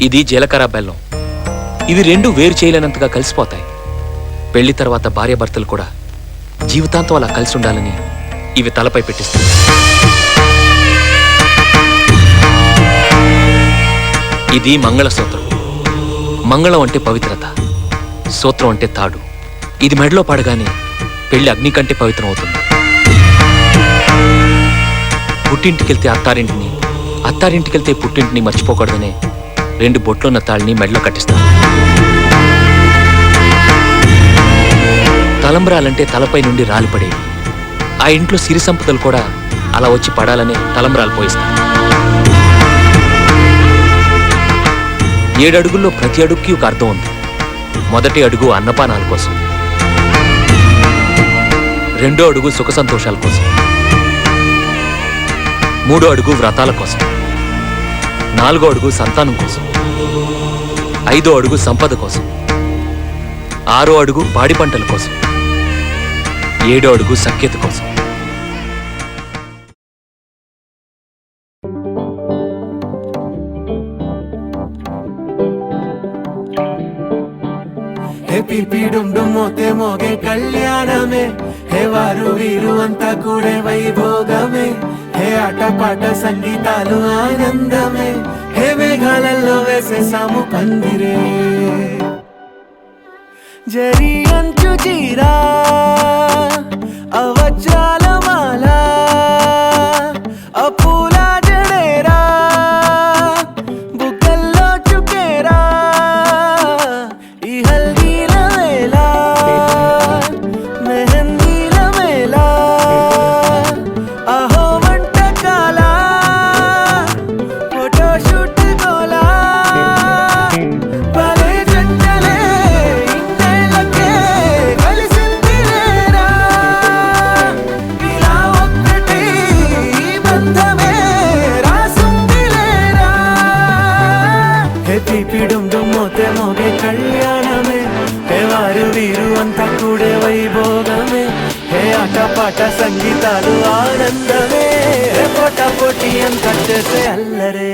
ఇది జీలకర్ర బెల్లం. ఇవి రెండు వేరు చేయలేనంతగా కలిసిపోతాయి. పెళ్లి తర్వాత భార్యాభర్తలు కూడా జీవితాంతం అలా కలిసి ఉండాలని ఇవి తలపై పెట్టిస్తాయి. ఇది మంగళసూత్రం. మంగళం అంటే పవిత్రత, సూత్రం అంటే తాడు. ఇది మెడలో పడగానే పెళ్లి అగ్ని కంటే పవిత్రం అవుతుంది. పుట్టింటికెళ్తే అత్తారింటిని, అత్తారింటికెళ్తే పుట్టింటిని మర్చిపోకూడదనే 2 బొట్లున్న తాళ్ళని మెడలో కట్టిస్తారు. తలంబ్రాలంటే తలపై నుండి రాలిపడేవి. ఆ ఇంట్లో సిరి సంపదలు కూడా అలా వచ్చి పడాలనే తలంబ్రాలు పోయిస్తారు. 7 అడుగుల్లో ప్రతి అడుగుకి ఒక అర్థం ఉంది. మొదటి అడుగు అన్నపానాల కోసం, 2వ అడుగు సుఖ సంతోషాల కోసం, 3వ అడుగు వ్రతాల కోసం, 4వ అడుగు సంతానం కోసం, 5వ అడుగు సంపద కోసం, 6వ అడుగు పాడి పంటల కోసం, 7వ అడుగు సఖ్యత కోసం. మోతే మోగే కళ్యాణమే, హే వారు వీరు అంతా కూడే వైభోగమే, హే ఆటపాట సంగీతాలు ఆనందమే, హే మేఘాలలో వేసేసాము పందిరే. జరి అంచు చీరా అవజ్రాల మాల, అపూల జడేరా బుగ్గల్లో చుకేరా, ఈ హల్దీల వేళ మెహందీల వేళ, అహో వంటకాల ఫోటోషూట్ గోలా, భలే జంటలే ఇన్నేళ్ళకే కలిసిందిలేరా, ఇలా ఒక్కటి బంధమే రాసుందిలేరా. హే తీపిడుండు మోతే మోగే కళ్యాణమే, హే వారు వీరు అంతా కూడే వైభోగమే, హే ఆటపాట సంగీతాలు ఆనందమే, హే పోటా పోటీ అంతా చేసే అల్లరే.